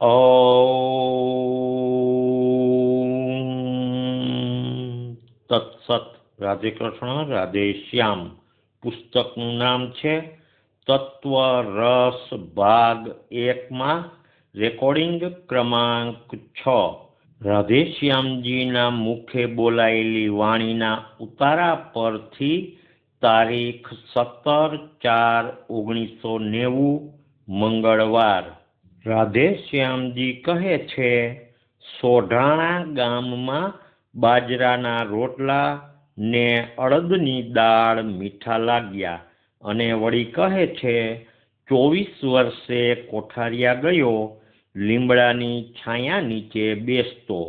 ઓમ તત્સત. રાધે કૃષ્ણ, રાધે શ્યામ. પુસ્તકનું નામ છે તત્વ રસ ભાગ 1માં, રેકોર્ડિંગ ક્રમાંક 6. રાધે શ્યામજીના મુખે બોલાયેલી વાણીના ઉતારા પરથી તારીખ 17/4/1990 મંગળવાર. રાધે શ્યામજી કહે છે, સોઢાણા ગામમાં બાજરાના રોટલા ને અડદની દાળ મીઠા લાગ્યા. અને વળી કહે છે, 24 વર્ષે કોઠારિયા ગયો, લીમડાની છાયા નીચે બેસતો.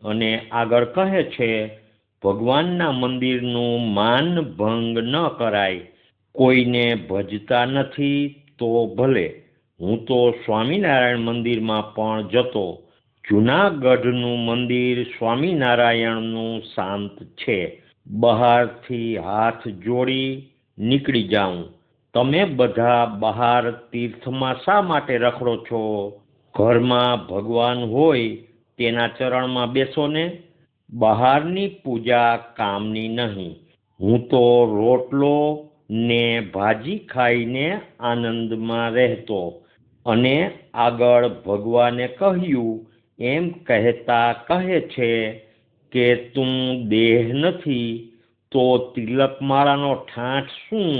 અને આગળ કહે છે, ભગવાનના મંદિરનું માન ભંગ ન કરાય. કોઈને ભજતા નથી તો ભલે, હું તો સ્વામિનારાયણ મંદિરમાં પણ જતો. જૂનાગઢનું મંદિર સ્વામિનારાયણનું શાંત છે. બહારથી હાથ જોડી નીકળી જાઉં. તમે બધા બહાર તીર્થમાં શા માટે રખડો છો? ઘરમાં ભગવાન હોય તેના ચરણમાં બેસો ને. બહારની પૂજા કામની નહીં. હું તો રોટલો ને ભાજી ખાઈને આનંદમાં રહેતો. અને આગળ ભગવાને કહ્યું એમ કહેતા કહે છે કે તું દેહ નથી તો તિલકમાળાનો ઠાઠ શું?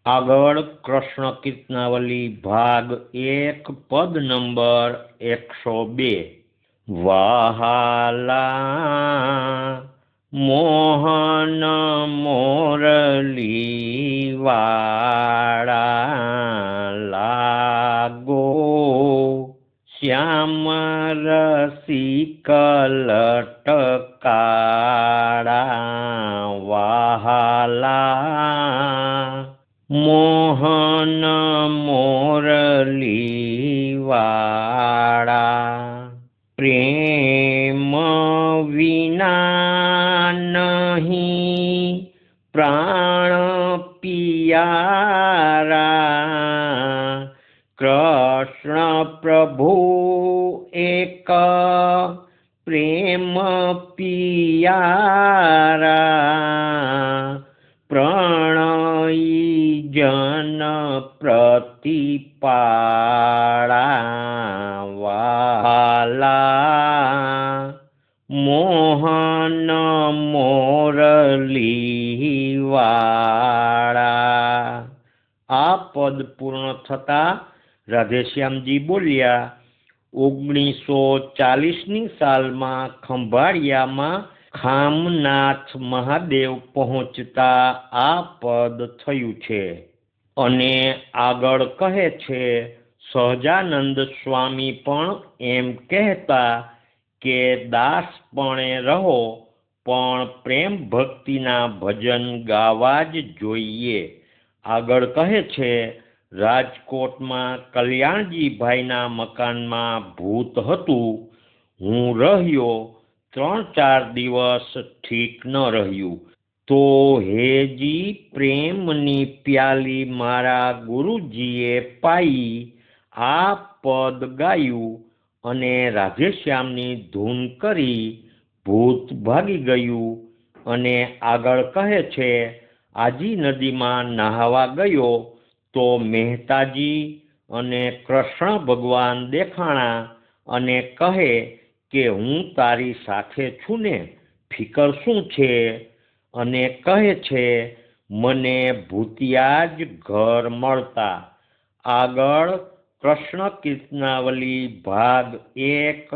આગળ કૃષ્ણ કીર્તનાવલી ભાગ 1 પદ નંબર 102. વહાલા મોહન મોરલી વાળા લાગો, શ્યામ રસિક લટકાળા. વહાલા મોહન મોરલી વાળા, પ્રેમ વિના નહીં પ્રાણ પિયારા. કૃષ્ણ પ્રભુ એક પ્રેમ પિયારા, પ્રણયી જન પ્રતિપાળા. વહાલા મોહન મોરલી વાળા. આ પદ પૂર્ણ થતા રાધેશ્યામજી બોલ્યા, 1940ની સાલમાં ખંભાળિયામાં ખામનાથ મહાદેવ પહોંચતા આ પદ થયું છે. અને આગળ કહે છે, સહજાનંદ સ્વામી પણ એમ કહેતા કે દાસપણે રહો પણ પ્રેમ ભક્તિના ભજન ગાવા જ જોઈએ. આગળ કહે છે, રાજકોટમાં કલ્યાણજીભાઈના મકાનમાં ભૂત હતું. હું રહ્યો 3-4 દિવસ, ઠીક ન રહ્યું. તો હેજી પ્રેમની પ્યાલી મારા ગુરુજીએ પાઈ. આ પદ ગાયું અને રાધેશ્યામની ધૂન કરી ભૂત ભાગી ગયું. અને આગળ કહે છે, આજી નદીમાં નહાવા ગયો તો મહેતાજી અને કૃષ્ણ ભગવાન દેખાણા અને કહે કે હું તારી સાથે છું ને, ફિકર શું છે? અને કહે છે, મને ભૂતિયા જ ઘર મળતા. આગળ કૃષ્ણ કીર્તનાવલી ભાગ 1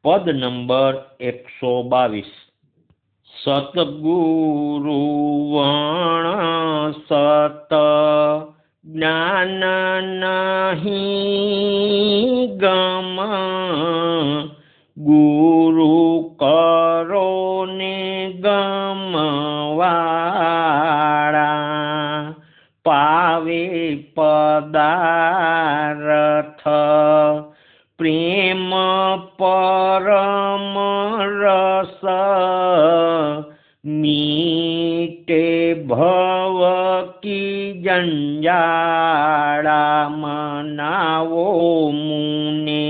પદ નંબર 122. સતગુરુ વણ સત જ્ઞાન નહીં ગમ, ગુરુ કરો ને ગમવાળા. પાવે પદાર્થ પ્રેમ પરમ રસ, મીટે ભવ કી જંજાળા. મનાવો મુને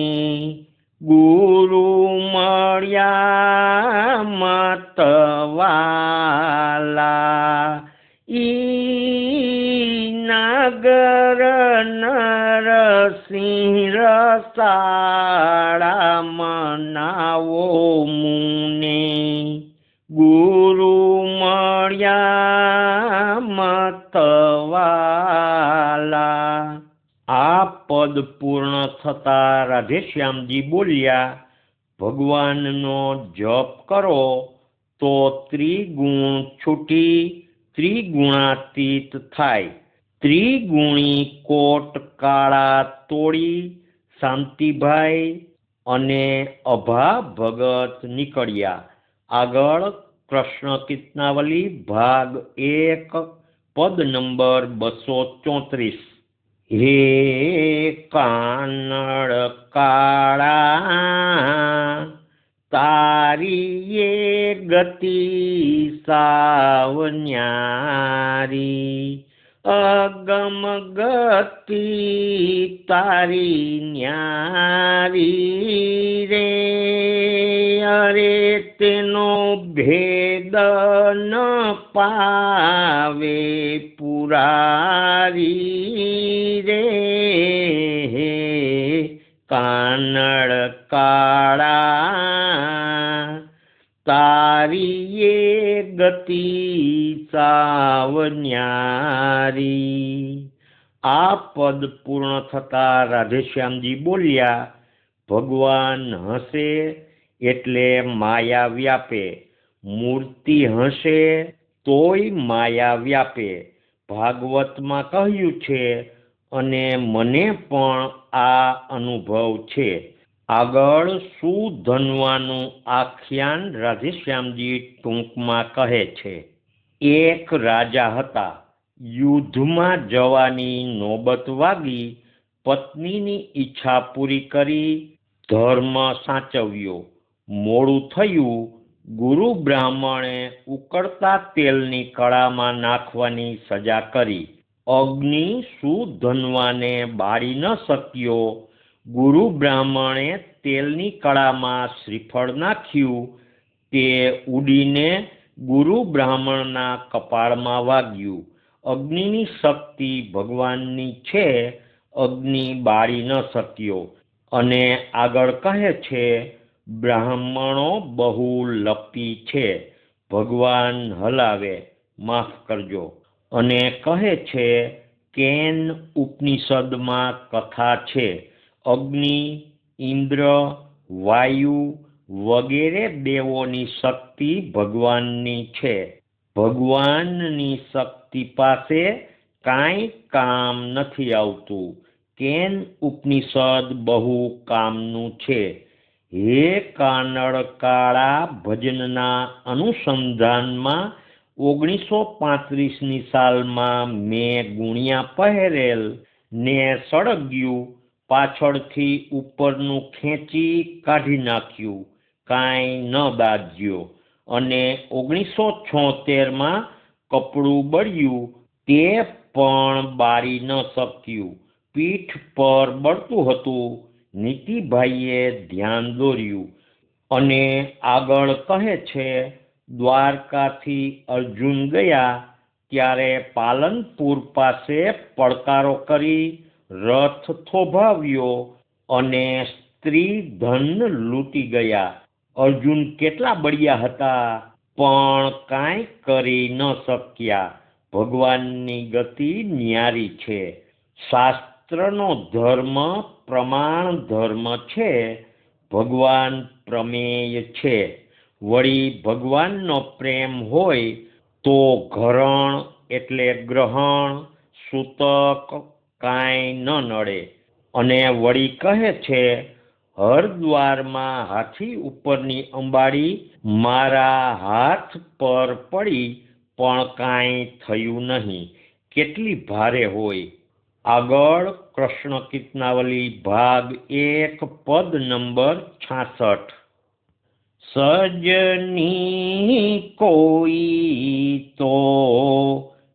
સિંહ રસાળા મનાવો મુને ગુરુ મળ્યા મતવાલા। આ પદ પૂર્ણ થતા રાધેશ્યામજી બોલ્યા, ભગવાનનો જપ કરો તો ત્રિગુણ છૂટી ત્રિગુણાતીત થાય। ત્રિગુણી કોટ કાળા તોડી શાંતિભાઈ અને અભા ભગત નીકળ્યા। આગળ કૃષ્ણ કીર્તનાવલી ભાગ 1 પદ નંબર 234। હે કાનડ કાળા તારી એ ગતિ સાવ ન્યારી, અગમ ગતિ તારી ન્યારી રે। અરે તેનો ભેદ ન પાવે પુરારી રે। કાનડ કાળા તારી એ ગતિ સાવ ન્યારી। આ પદ પૂર્ણ થતા રાધેશ્યામજી બોલ્યા, ભગવાન હસે એટલે માયા વ્યાપે, મૂર્તિ હસે તોય માયા વ્યાપે। ભાગવતમાં કહ્યું છે અને મને પણ આ અનુભવ છે। આગળ સુધન્વાનું આખ્યાન રાધેશ્યામજી ટૂંકમાં કહે છે। એક રાજા હતા, યુદ્ધમાં જવાની નોબત વાગી, પત્નીની ઈચ્છા પૂરી કરી, ધર્મ સાચવ્યો। મોડું થયું, ગુરુ બ્રાહ્મણે ઉકળતા તેલની કળામાં નાખવાની સજા કરી। અગ્નિ સુધન્વાને બાળી ન શક્યો। ગુરુ બ્રાહ્મણે તેલની કળામાં શ્રીફળ નાખ્યું, તે ઉડીને ગુરુ બ્રાહ્મણના કપાળમાં વાગ્યું। અગ્નિની શક્તિ ભગવાનની છે, અગ્નિ બાળી ન શક્યો। અને આગળ કહે છે, બ્રાહ્મણો બહુ લપી છે, ભગવાન હલાવે, માફ કરજો। અને કહે છે, કેન ઉપનિષદમાં કથા છે, અગ્નિ, ઇન્દ્ર, વાયુ વગેરે દેવોની શક્તિ ભગવાનની છે। ભગવાનની શક્તિ પાસે કાંઈ કામ નથી આવતું। કેન ઉપનિષદ બહુ કામનું છે। હે કાનડ કાળા ભજનના અનુસંધાનમાં 1935ની સાલમાં મેં ગુણિયા પહેરેલ ને સળગ્યું, પાછળથી ઉપરનું ખેંચી કાઢી નાખ્યું, કાંઈ ન બાજ્યો। અને 1976માં કપડું બળ્યું, તે પણ બાળી ન શક્યું। પીઠ પર બળતું હતું, નીતિભાઈએ ધ્યાન દોર્યું। અને આગળ કહે છે, દ્વારકાથી અર્જુન ગયા ત્યારે પાલનપુર પાસે પડકારો કરી રથ થોભાવ્યો અને સ્ત્રી ધન લૂંટી ગયા। અર્જુન કેટલા બળ્યા હતા, પણ કાંઈ કરી ન શક્યા। ભગવાનની ગતિ ન્યારી છે। શાસ્ત્રનો ધર્મ પ્રમાણ ધર્મ છે, ભગવાન પ્રમેય છે। વળી ભગવાનનો પ્રેમ હોય તો ઘરણ એટલે ગ્રહણ, સૂતક કાંઈ ન નડે। અને વળી કહે છે, હરદ્વારમાં હાથી ઉપરની અંબાડી મારા હાથ પર પડી પણ કાંઈ થયું નહીં, કેટલી ભારે હોય। આગળ કૃષ્ણ કીર્તનાવલી ભાગ 1 પદ નંબર 66। સજની કોઈ તો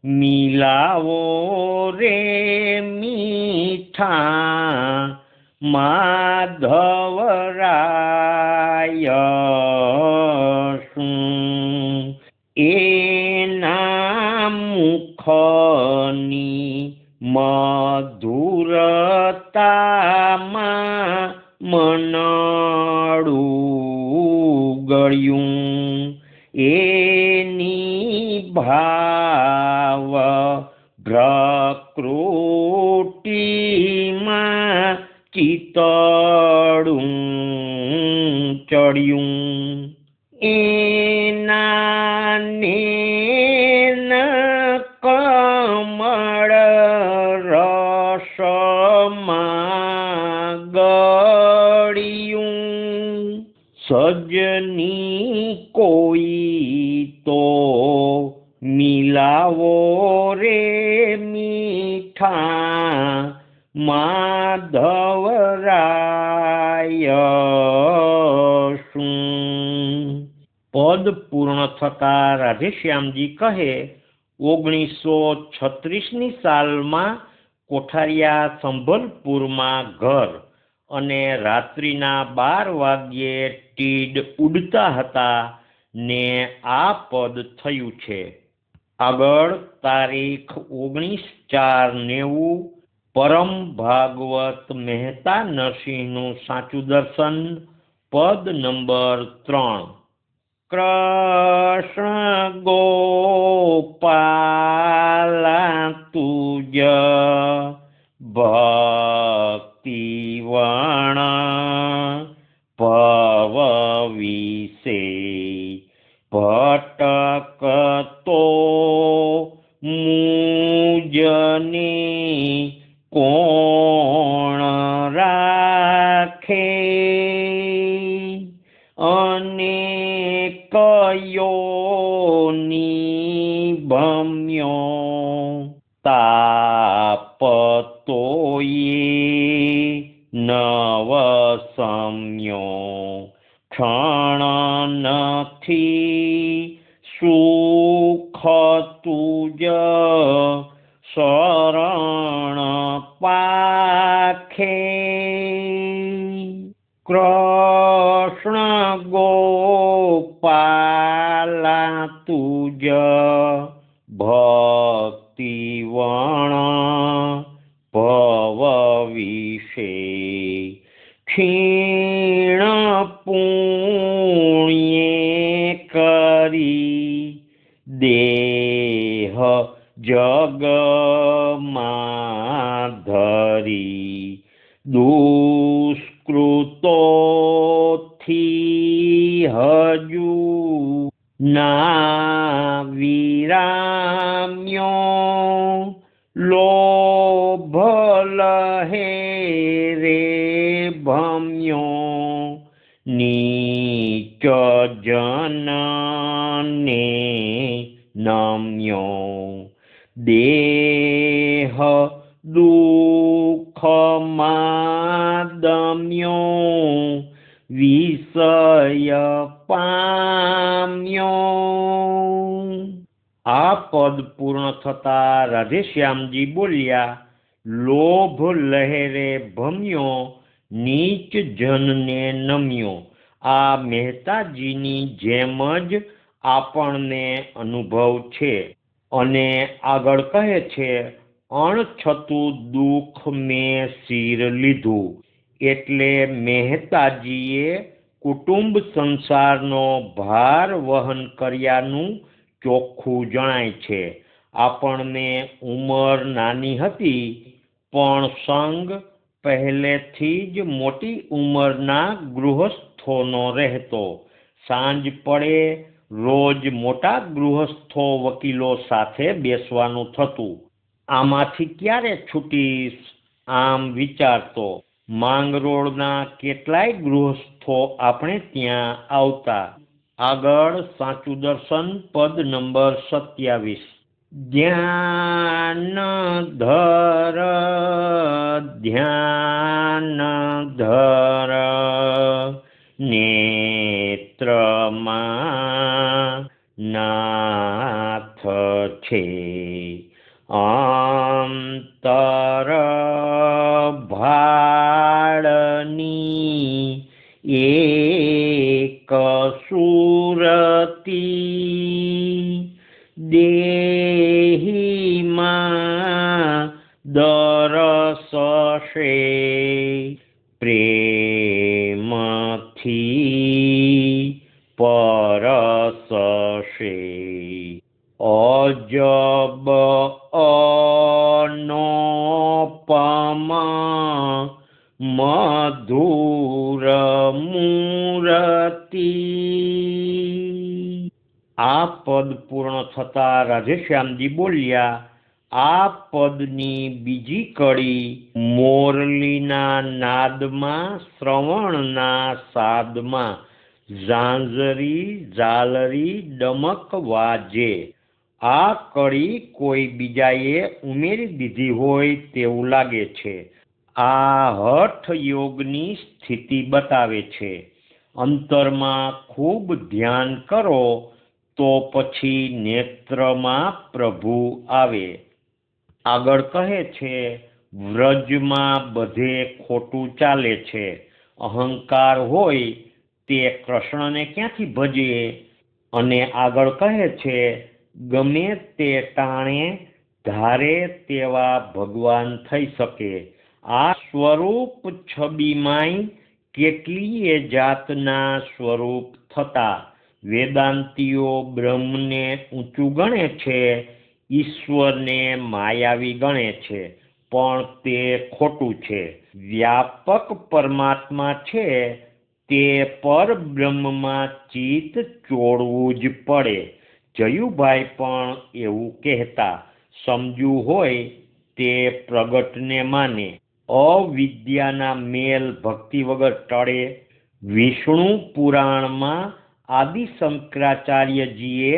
મિલાવો રે મીઠા, માધવરાય શું એના મુખની મધુરતા માયામાં મનડું ગળ્યું એની ભાવ પ્રકૃતિમાં ચિતડું ચડ્યું એના નેન કમળ રસમાં ગળ્યું સજની કોઈ તો મિલાવો રે મીઠા માધવરાય શું। પદ પૂર્ણ થતા રાધેશ્યામજી કહે 1936ની સાલમાં કોઠારિયા સંભલપુરમાં ઘર અને રાત્રિના 12 વાગ્યે ટીડ ઉડતા હતા ને આ પદ થયું છે। આગળ તારીખ 19/4/90 પરમ ભાગવત મહેતા નરસિંહનું સાચું દર્શન પદ નંબર 3। કૃષ્ણ ગોપાલા તુજ ભક્તિવણ ભવ વિશે ભટકતો મુજને કોણ રાખે અને કયો નિભમ્યો તાપતોયે નવ સમ્યો ક્ષણ નથી સુખ તુજ શરણ પાખે કૃષ્ણ ગોપાલા તુજ ભક્તિવણ ભવ વિશે ક્ષીણ પુણ્યે કરી દેહ જગમાં ધરી દુષ્કૃતોથી હજુ ના વિરામ્યો લોભ લહેરે ભમ્યો નીચ જનને નમ્યો દેહ દુઃખમાં દમ્યો વિષય પામ્યો। આ પદ પૂર્ણ થતા રાધેશ્યામજી બોલ્યા લોભ લહેરે ભમ્યો નીચ જનને નમ્યો। આ મહેતાજીની જેમ જ આપણને અનુભવ છે અને આગળ કહે છે અણછતું દુઃખ મેં શિર લીધું એટલે મહેતાજીએ કુટુંબ સંસારનો ભાર વહન કર્યાનું ચોખ્ખું જણાય છે। આપણને ઉંમર નાની હતી પણ સંગ પહેલેથી જ મોટી ઉંમરના ગૃહસ્થોનો રહેતો। સાંજ પડે રોજ મોટા ગૃહસ્થો વકીલો સાથે બેસવાનું થતું। આમાંથી ક્યારે છૂટીશ આમ વિચારતો। માંગરોળના કેટલાય ગૃહસ્થો આપણે ત્યાં આવતા। આગળ સાચું દર્શન પદ નંબર 27। ધ્યાન ધર ધ્યાન ધર નેત્રમાં નાથ છે અંતર ભાળની એક સુરતી દેહીમાં દરસશે પ્રેમથી પરસશે. અજબ અનોપમા મધુર મૂરતિ. આ પદ પૂર્ણ થતા રાધેશ્યામજી બોલ્યા, આ પદની બીજી કડી મોરલીના નાદમાં, શ્રવણના સાદમાં ઝાંઝરી ઝાલરી ડમક વાજે. આ કડી કોઈ બીજાએ ઉમેરી દીધી હોય તેવું લાગે છે. આ હઠ યોગની સ્થિતિ બતાવે છે. અંતરમાં ખૂબ ધ્યાન કરો તો પછી નેત્રમાં પ્રભુ આવે. આગળ કહે છે, વ્રજમાં બધે ખોટું ચાલે છે. અહંકાર હોય તે કૃષ્ણને ક્યાંથી ભજે? અને આગળ કહે છે, ગમે તે ટાણે ધારે તેવા ભગવાન થઈ શકે. આ સ્વરૂપ છબીમાંય કેટલીય જાતના સ્વરૂપ થતા. વેદાંતીઓ બ્રહ્મને ઊંચું ગણે છે, ઈશ્વરને માયાવી ગણે છે, પણ તે ખોટું છે. વ્યાપક પરમાત્મા છે તે પરબ્રહ્મમાં ચિત્ત ચોળવું જ પડે. જયુભાઈ પણ એવું કહેતા. સમજવું હોય તે પ્રગટને માને. અવિદ્યાના મેલ ભક્તિ વગર ટળે. વિષ્ણુ પુરાણમાં આદિ શંકરાચાર્યજીએ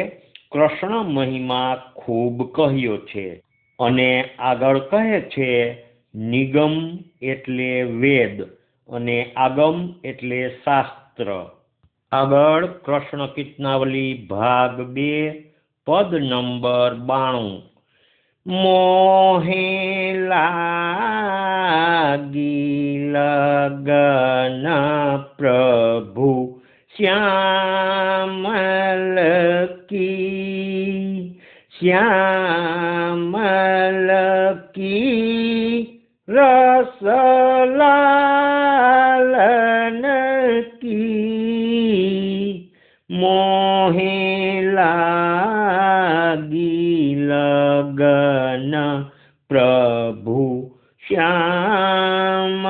કૃષ્ણ મહિમા ખૂબ કહ્યો છે. અને આગળ કહે છે, નિગમ એટલે વેદ અને આગમ એટલે શાસ્ત્ર. આગળ કૃષ્ણ કીર્તનાવલી ભાગ 2 પદ નંબર 92. મોહે લાગી લગન પ્રભુ શ્યામલ કી, શ્યામલ કી રસલાલન કી. મોહે લાગી લગન પ્રભુ શ્યામલ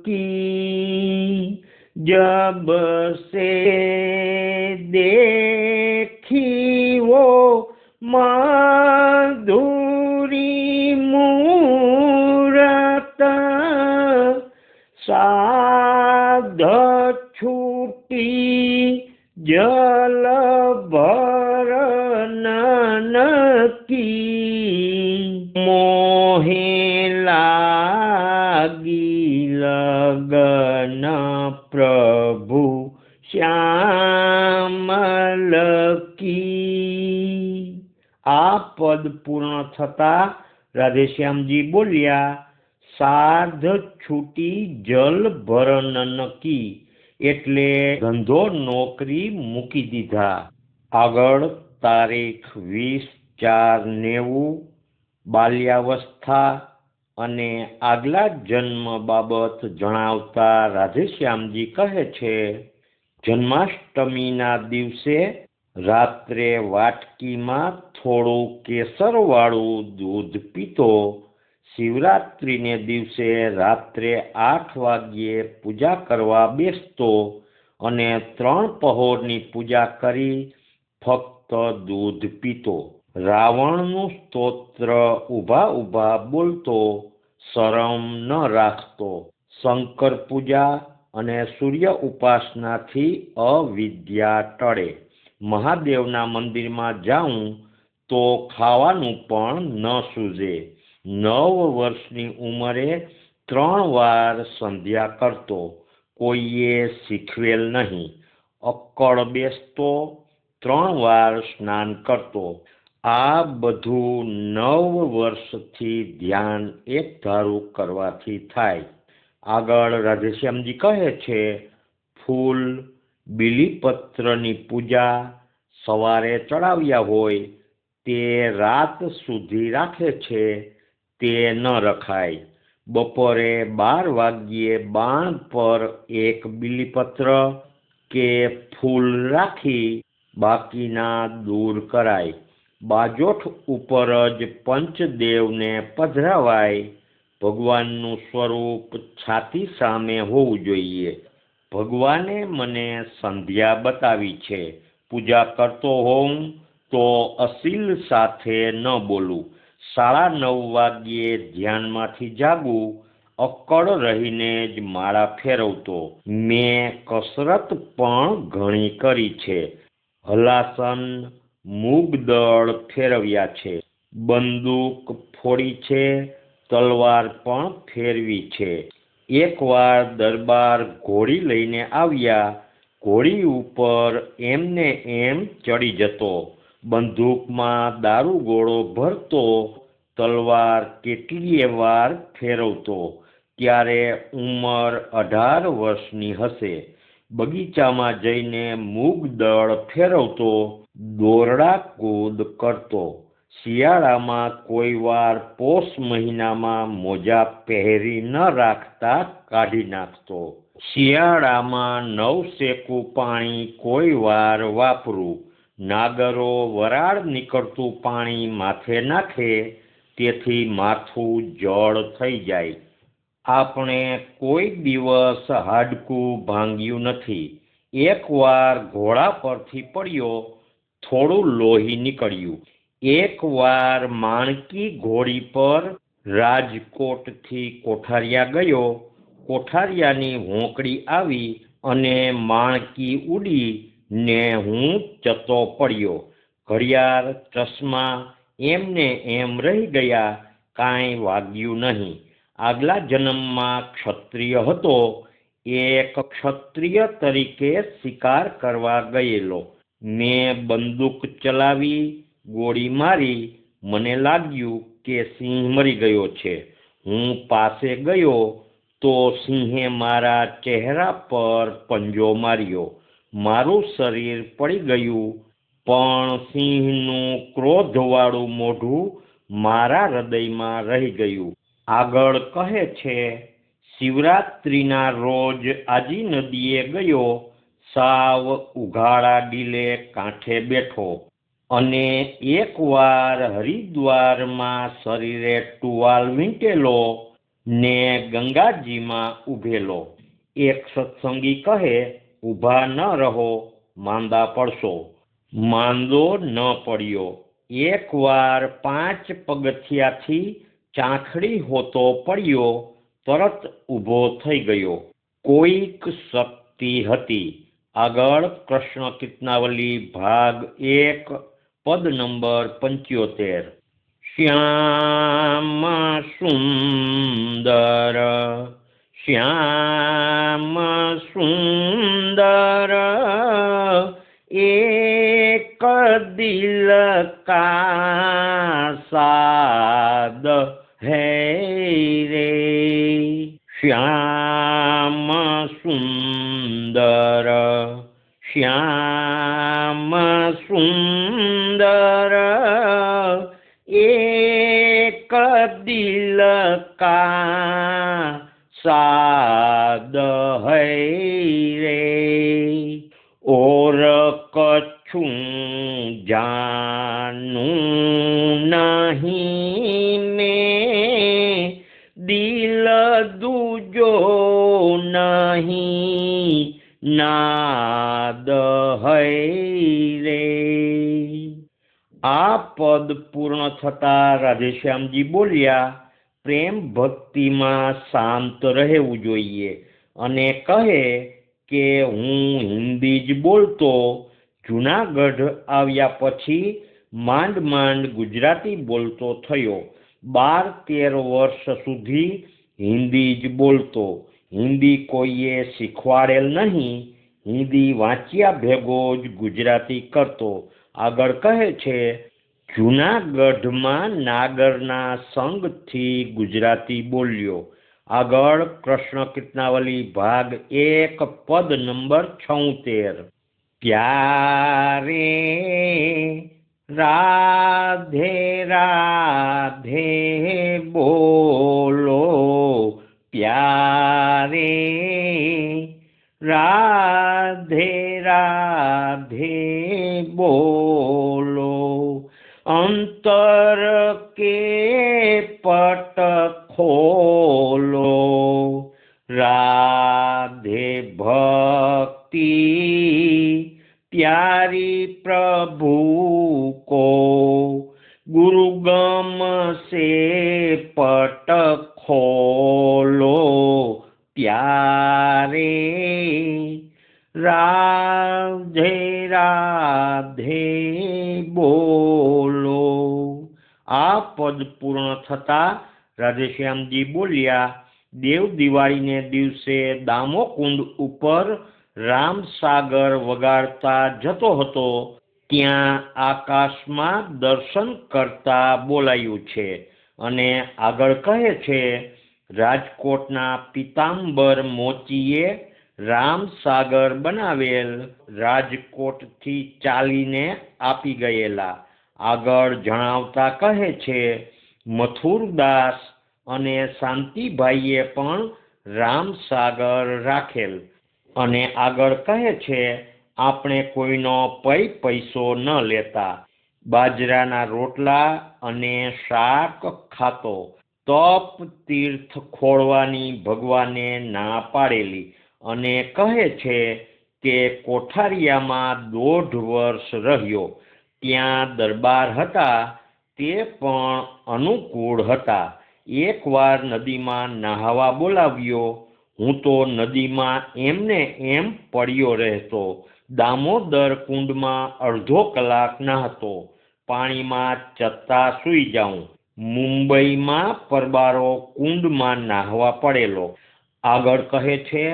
કી. जब से देखी वो माधुरी मूरत, साध छूटी जल भरन की. मोहे लागी लगन प्रभु श्यामल की. આ પદ પૂર્ણ થતા રાધેશ્યામજી બોલ્યા, સાધ છૂટી જલ ભરન કી એટલે ધંધો નોકરી મૂકી દીધા. આગળ તારીખ 20/4/90 બાલ્યાવસ્થા અને આગલા જન્મ બાબત જણાવતા રાધેશ્યામજી કહે છે, જન્માષ્ટમીના દિવસે રાત્રે વાટકીમાં થોડું કેસરવાળું દૂધ પીતો. શિવરાત્રિને દિવસે રાત્રે 8 વાગ્યે પૂજા કરવા બેસતો અને 3 પહોરની પૂજા કરી ફક્ત દૂધ પીતો. રાવણનું સ્તોત્ર ઊભા ઊભા બોલતો, શરમ ન રાખતો. શંકર પૂજા અને સૂર્ય ઉપાસનાથી અવિદ્યા ટળે. મહાદેવના મંદિરમાં જાઉં તો ખાવાનું પણ ન સૂઝે. 9 વર્ષની ઉંમરે 3 વાર સંધ્યા કરતો. કોઈએ શીખવેલ નહીં. અક્કડ બેસતો, 3 વાર સ્નાન કરતો. આ બધું 9 વર્ષથી ધ્યાન એક ધારું કરવાથી થાય. આગળ રાધેશ્યામજી કહે છે, ફૂલ બીલીપત્રની પૂજા સવારે ચડાવ્યા હોય તે રાત સુધી રાખે છે તે ન રખાય. બપોરે 12 વાગ્યે બાણ પર એક બીલીપત્ર કે ફૂલ રાખી બાકીના દૂર કરાય. બાજોઠ ઉપર જ પંચદેવને પધરાવાય. ભગવાનનું સ્વરૂપ છાતી સામે હોવું જોઈએ. ભગવાને મને સંધ્યા બતાવી છે. પૂજા કરતો હોઉં તો અસીલ સાથે ન બોલું. 9:30 વાગ્યે ધ્યાનમાંથી જાગું. અક્કડ રહીને જ માળા ફેરવતો. મેં કસરત પણ ઘણી કરી છે. હલાસન, મૂગદળ ફેરવ્યા છે. બંદૂક ફોડી છે. તલવાર પણ ફેરવી છે. એકવાર દરબાર ઘોડી લઈને આવ્યા. ઘોડી ઉપર એમને એમ ચડી જતો. બંદૂકમાં દારૂગોળો ભરતો. તલવાર કેટલીય વાર ફેરવતો. ત્યારે ઉંમર 18 વર્ષની હશે. બગીચામાં જઈને મૂગદળ ફેરવતો. દોરડા કૂદ કરતો. શિયાળામાં કોઈ વાર પોષ મહિનામાં મોજા પહેરી ન રાખતા કાઢી નાખતો. શિયાળામાં નવશેકું પાણી કોઈ વાર વાપરું. નાગરો વરાળ નીકળતું પાણી માથે નાખે તેથી માથું જળ થઈ જાય. આપણે કોઈ દિવસ હાડકું ભાંગ્યું નથી. એકવાર ઘોડા પરથી પડ્યો, થોડું લોહી નીકળ્યું. એકવાર માણકી ઘોડી પર રાજકોટથી કોઠારિયા ગયો. કોઠારિયાની હોંકડી આવી અને માણકી ઉડી ને હું જતો પડ્યો. ઘડિયાળ, ચશ્મા એમને એમ રહી ગયા. કાંઈ વાગ્યું નહીં. આગલા જન્મમાં ક્ષત્રિય હતો. એક ક્ષત્રિય તરીકે શિકાર કરવા ગયેલો. મેં બંદૂક ચલાવી, ગોળી મારી. મને લાગ્યું કે સિંહ મરી ગયો છે. હું પાસે ગયો તો સિંહે મારા ચહેરા પર પંજો માર્યો. મારું શરીર પડી ગયું, પણ સિંહનું ક્રોધવાળું મોઢું મારા હૃદયમાં રહી ગયું. આગળ કહે છે, શિવરાત્રિના રોજ આજી નદીએ ગયો. સાવ ઉઘાડા ડીલે કાંઠે બેઠો અને એકવાર હરિદ્વારમાં શરીરે ટુવાલ વીંટેલો ને ગંગાજીમાં ઊભેલો. એક સત્સંગી કહે, ઊભા ન રહો, માંદા પડશો. માંદો ન પડ્યો. એકવાર 5 પગથિયાથી ચાંખડી હોતો પડ્યો. તરત ઊભો થઈ ગયો. કોઈક શક્તિ હતી. આગળ કૃષ્ણ કીર્તનાવલી ભાગ 1 પદ નંબર 75. શ્યામ સુંદર શ્યામ સુંદર એક દિલ કા સાદ હૈ રે. શ્યામ સુંદર શ્યામ સુંદર એક દિલ કા સાદ હૈ રે. और कछू जानूं नहीं मैं दिल दूजो नहीं नाद है रे. આ પદ પૂર્ણ થતા રાધેશ્યામજી બોલ્યા, પ્રેમ ભક્તિમાં શાંત રહેવું જોઈએ અને કહે કે હું હિન્દી જ બોલતો. જૂનાગઢ આવ્યા પછી માંડ માંડ ગુજરાતી બોલતો થયો. 12-13 વર્ષ સુધી હિન્દી જ બોલતો. હિન્દી કોઈએ શીખવાડેલ નહીં. હિન્દી વાંચ્યા ભેગો જ ગુજરાતી કરતો. આગળ કહે છે, જૂનાગઢમાં નાગરના સંગથી ગુજરાતી બોલ્યો. આગળ કૃષ્ણ કીર્તનાવલી ભાગ 1 પદ નંબર 76. प्यारे રાધે રાધે બોલો પ્યારે, રાધે રાધે બોલો અંતર કે પટ ખોલો, રાધે ભક્તિ प्यारी प्रभु को, गुरु गम से पट खोलो प्यारे, राधे राधे बोलो। आ पद पूर्ण थता राधेश्यामजी बोलिया, देव दिवाળી ने दिवसे दामोकुंड ઉપર રામસાગર વગાડતા જતો હતો, ત્યાં આકાશમાં દર્શન કરતા બોલાયું છે અને આગળ કહે છે, રાજકોટના પીતાંબર મોચીએ રામસાગર બનાવેલ, રાજકોટથી ચાલીને આપી ગયેલા। આગળ જણાવતા કહે છે, મથુરદાસ અને શાંતિભાઈએ પણ રામસાગર રાખેલ અને આગળ કહે છે, આપણે કોઈનો પૈસો ન લેતા, બાજરાના રોટલા અને શાક ખાતો, તપ તીર્થ ખોળવાની ભગવાને ના પાડેલી અને કહે છે કે કોઠારિયામાં 1.5 વર્ષ રહ્યો, ત્યાં દરબાર હતા તે પણ અનુકૂળ હતા। એકવાર નદીમાં નહાવા બોલાવ્યો, હું તો નદીમાં એમને એમ પડ્યો રહેતો, દામોદર કુંડમાં અડધો કલાક નહાતો, પાણીમાં ચત્તા સૂઈ જાઉં, મુંબઈમાં પરબારો કુંડમાં નાહવા પડેલો। આગળ કહે છે,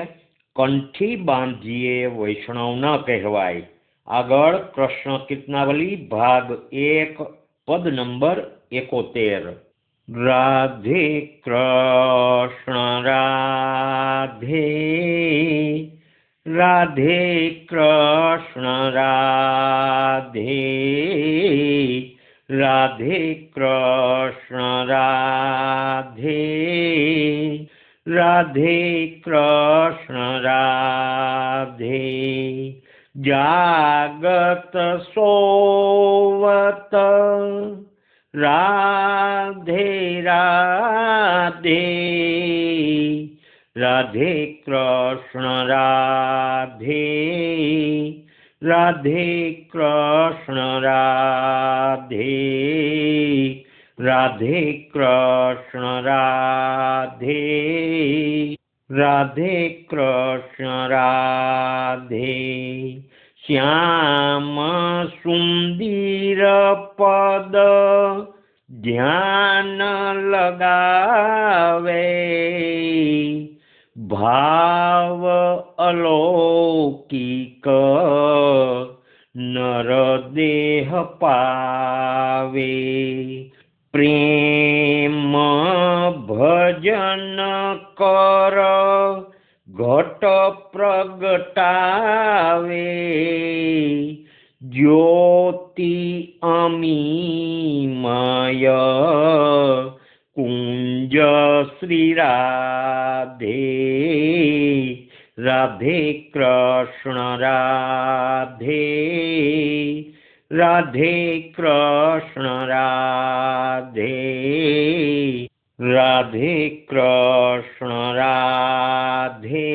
કંઠી બાંધીએ વૈષ્ણવ ન કહેવાય। આગળ કૃષ્ણ કીર્તનાવલી ભાગ 1 પદ નંબર 71। રાધે કૃષ્ણ રાધે, રાધે કૃષ્ણ રાધે, રાધે કૃષ્ણ રાધે, રાધે કૃષ્ણ રાધે, જાગત સોવત રાધે રાધે, રાધે કૃષ્ણ રાધે, રાધે કૃષ્ણ રાધે, રાધે કૃષ્ણ રાધે, રાધે કૃષ્ણ રાધે, શ્યામ સુંદર પદ ધ્યાન લગાવે, ભાવ અલૌકિક નરદેહ પાવે, પ્રેમ ભજન કર ઘટ પ્રગટાવે, જ્યોતિ અમીમય કુંજ શ્રી રાધે, રાધે કૃષ્ણ રાધે, રાધે કૃષ્ણ રાધે, રાધે કૃષ્ણ રાધે,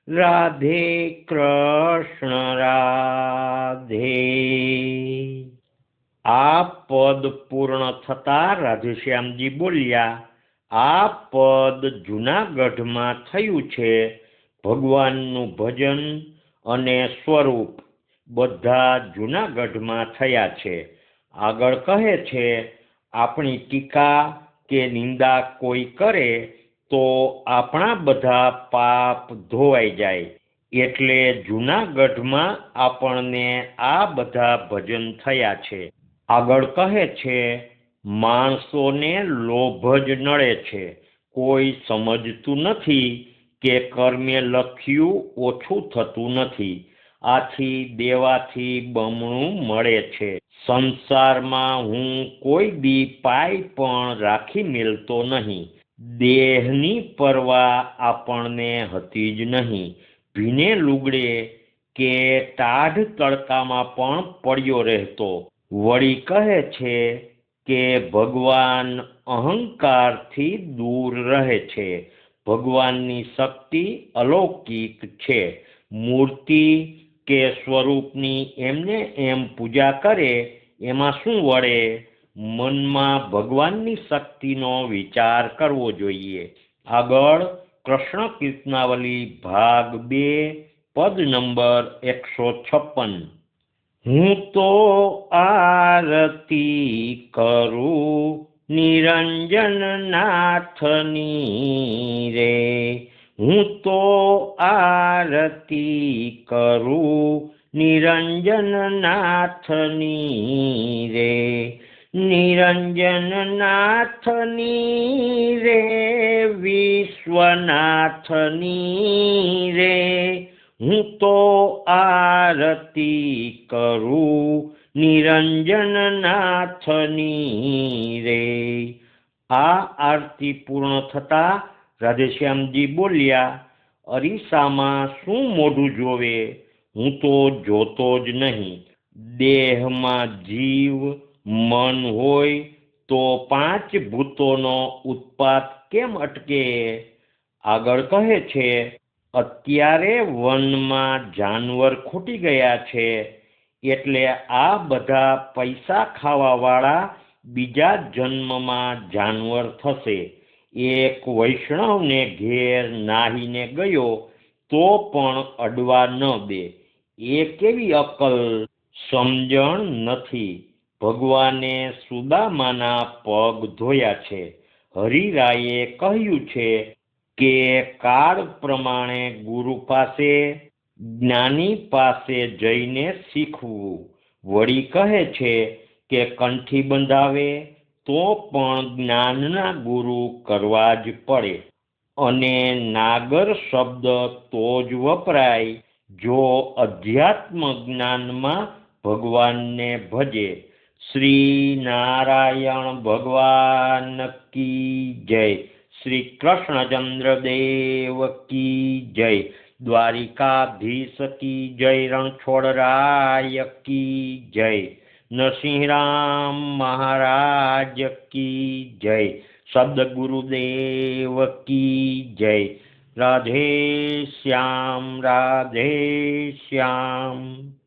રાધે કૃષ્ણ રાધે। આ પદ પૂર્ણ થતા રાધેશ્યામજી બોલ્યા, આ પદ જૂનાગઢમાં થયું છે। ભગવાનનું ભજન અને સ્વરૂપ બધા જૂનાગઢમાં થયા છે। આગળ કહે છે, આપણી ટીકા કે નિંદા કોઈ કરે તો આપણા બધા પાપ ધોવાઈ જાય, એટલે જૂનાગઢમાં આપણને આ બધા ભજન થયા છે। આગળ કહે છે, માણસોને લોભ જ નડે છે, કોઈ સમજતું નથી કે કર્મે લખ્યું ઓછું થતું નથી। આથી દેવાથી બમણું મળે છે. સંસારમાં હું કોઈ દી પાય પણ રાખી મેલતો નહીં. દેહની પરવા આપણને હતી જ નહીં. ભીને લુગડે કે ટાઢ તડકામાં પણ પડ્યો રહેતો. વળી કહે છે કે ભગવાન અહંકારથી દૂર રહે છે. ભગવાનની શક્તિ અલૌકિક છે. મૂર્તિ કે સ્વરૂપની એમને એમ પૂજા કરે એમાં શું વળે? મનમાં ભગવાનની શક્તિનો વિચાર કરવો જોઈએ. આગળ કૃષ્ણ કીર્તનાવલી ભાગ 2 પદ નંબર 156. હું તો આરતી કરું નિરંજન નાથની રે. હું તો આરતી કરું નિરંજન નાથની રે. નિરંજન નાથની રે, વિશ્વનાથની રે. હું તો આરતી કરું નિરંજન નાથની રે. આ આરતી પૂર્ણ થતા રાધેશ્યામજી બોલ્યા, અરીસામાં શું મોઢું જોવે? હું તો જોતો જ નહીં. દેહમાં જીવ મન હોય તો 5 ભૂતોનો ઉત્પાત કેમ અટકે? આગળ કહે છે, અત્યારે વનમાં જાનવર ખૂટી ગયા છે એટલે આ બધા પૈસા ખાવાવાળા બીજા જન્મમાં જાનવર થશે. એક વૈષ્ણવને ઘેર નાહીને ગયો તો પણ અડવા ન દે. એ કેવી અક્કલ! સમજણ નથી. ભગવાને સુદામાના પગ ધોયા છે. હરિરાયે કહ્યું છે કે કાળ પ્રમાણે ગુરુ પાસે, જ્ઞાની પાસે જઈને શીખવું. વળી કહે છે કે કંઠી બંધાવે તો પણ જ્ઞાનના ગુરુ કરવા જ પડે. અને નાગર શબ્દ તો જ વપરાય જો અધ્યાત્મ જ્ઞાનમાં ભગવાનને ભજે. શ્રી નારાયણ ભગવાન કી જય. શ્રી કૃષ્ણચંદ્ર દેવ કી જય. દ્વારિકાધીશ કી જય. રણછોડરાય કી જય. નરસિંહરામ મહારાજ કી જય. સદગુરુદેવ કી જય. રાધે શ્યામ, રાધે શ્યામ.